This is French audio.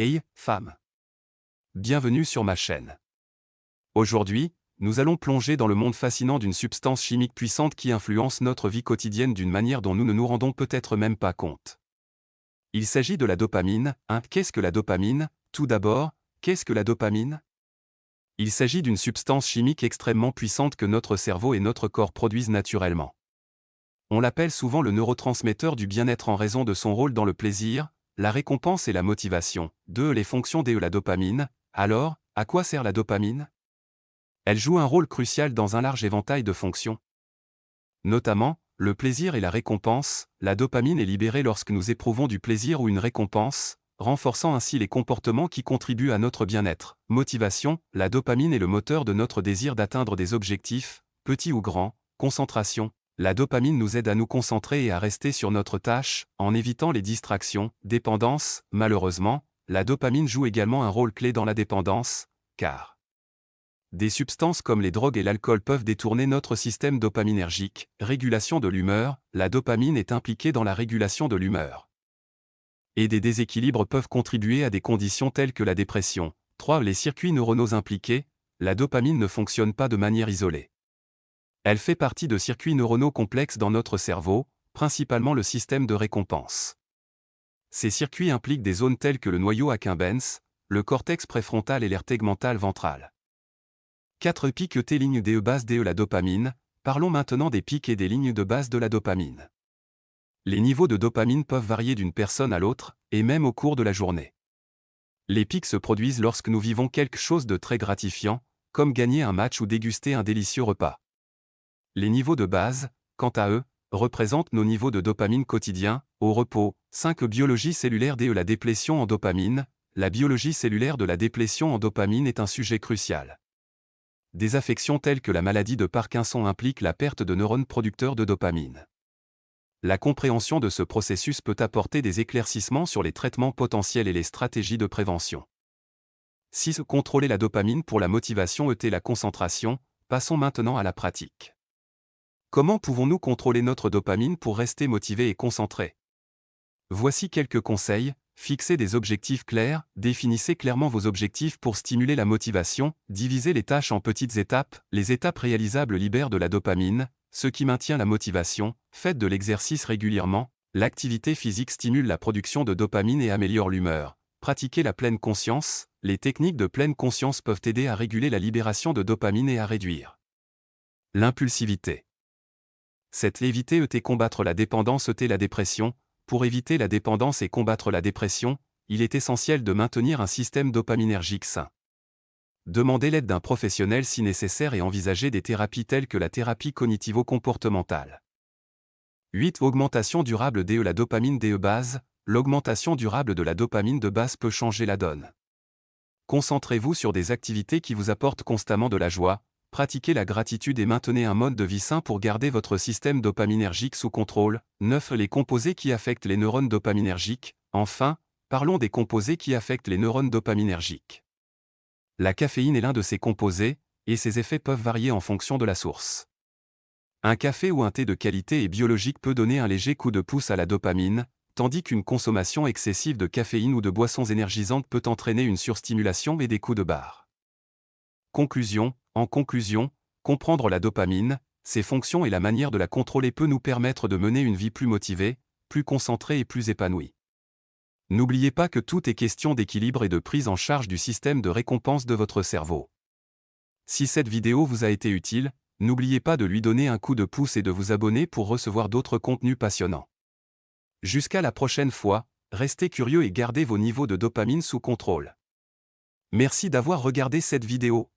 Hey, femme! Bienvenue sur ma chaîne. Aujourd'hui, nous allons plonger dans le monde fascinant d'une substance chimique puissante qui influence notre vie quotidienne d'une manière dont nous ne nous rendons peut-être même pas compte. Il s'agit de la dopamine. Qu'est-ce que la dopamine? Tout d'abord, qu'est-ce que la dopamine? Il s'agit d'une substance chimique extrêmement puissante que notre cerveau et notre corps produisent naturellement. On l'appelle souvent le neurotransmetteur du bien-être en raison de son rôle dans le plaisir, la récompense et la motivation. 2. Les fonctions de la dopamine. Alors, à quoi sert la dopamine? Elle joue un rôle crucial dans un large éventail de fonctions. Notamment, le plaisir et la récompense. La dopamine est libérée lorsque nous éprouvons du plaisir ou une récompense, renforçant ainsi les comportements qui contribuent à notre bien-être. Motivation. La dopamine est le moteur de notre désir d'atteindre des objectifs, petits ou grands. Concentration. La dopamine nous aide à nous concentrer et à rester sur notre tâche, en évitant les distractions. Dépendance. Malheureusement, la dopamine joue également un rôle clé dans la dépendance, car des substances comme les drogues et l'alcool peuvent détourner notre système dopaminergique. Régulation de l'humeur. La dopamine est impliquée dans la régulation de l'humeur. Et des déséquilibres peuvent contribuer à des conditions telles que la dépression. 3. Les circuits neuronaux impliqués. La dopamine ne fonctionne pas de manière isolée. Elle fait partie de circuits neuronaux complexes dans notre cerveau, principalement le système de récompense. Ces circuits impliquent des zones telles que le noyau accumbens, le cortex préfrontal et l'aire tegmentale ventrale. 4. Pics T lignes de base de la dopamine. Parlons maintenant des pics et des lignes de base de la dopamine. Les niveaux de dopamine peuvent varier d'une personne à l'autre, et même au cours de la journée. Les pics se produisent lorsque nous vivons quelque chose de très gratifiant, comme gagner un match ou déguster un délicieux repas. Les niveaux de base, quant à eux, représentent nos niveaux de dopamine quotidiens, au repos. 5. Biologie cellulaire de la déplétion en dopamine. La biologie cellulaire de la déplétion en dopamine est un sujet crucial. Des affections telles que la maladie de Parkinson impliquent la perte de neurones producteurs de dopamine. La compréhension de ce processus peut apporter des éclaircissements sur les traitements potentiels et les stratégies de prévention. 6. Contrôler la dopamine pour la motivation et la concentration. Passons maintenant à la pratique. Comment pouvons-nous contrôler notre dopamine pour rester motivé et concentré? Voici quelques conseils. Fixez des objectifs clairs, définissez clairement vos objectifs pour stimuler la motivation, divisez les tâches en petites étapes, les étapes réalisables libèrent de la dopamine, ce qui maintient la motivation. Faites de l'exercice régulièrement, l'activité physique stimule la production de dopamine et améliore l'humeur. Pratiquez la pleine conscience, les techniques de pleine conscience peuvent aider à réguler la libération de dopamine et à réduire l'impulsivité. 7. Éviter et combattre la dépendance et la dépression. Pour éviter la dépendance et combattre la dépression, il est essentiel de maintenir un système dopaminergique sain. Demandez l'aide d'un professionnel si nécessaire et envisagez des thérapies telles que la thérapie cognitivo-comportementale. 8. Augmentation durable de la dopamine de base. L'augmentation durable de la dopamine de base peut changer la donne. Concentrez-vous sur des activités qui vous apportent constamment de la joie. Pratiquez la gratitude et maintenez un mode de vie sain pour garder votre système dopaminergique sous contrôle. 9. Les composés qui affectent les neurones dopaminergiques. Enfin, parlons des composés qui affectent les neurones dopaminergiques. La caféine est l'un de ces composés, et ses effets peuvent varier en fonction de la source. Un café ou un thé de qualité et biologique peut donner un léger coup de pouce à la dopamine, tandis qu'une consommation excessive de caféine ou de boissons énergisantes peut entraîner une surstimulation et des coups de barre. Conclusion. En conclusion, comprendre la dopamine, ses fonctions et la manière de la contrôler peut nous permettre de mener une vie plus motivée, plus concentrée et plus épanouie. N'oubliez pas que tout est question d'équilibre et de prise en charge du système de récompense de votre cerveau. Si cette vidéo vous a été utile, n'oubliez pas de lui donner un coup de pouce et de vous abonner pour recevoir d'autres contenus passionnants. Jusqu'à la prochaine fois, restez curieux et gardez vos niveaux de dopamine sous contrôle. Merci d'avoir regardé cette vidéo.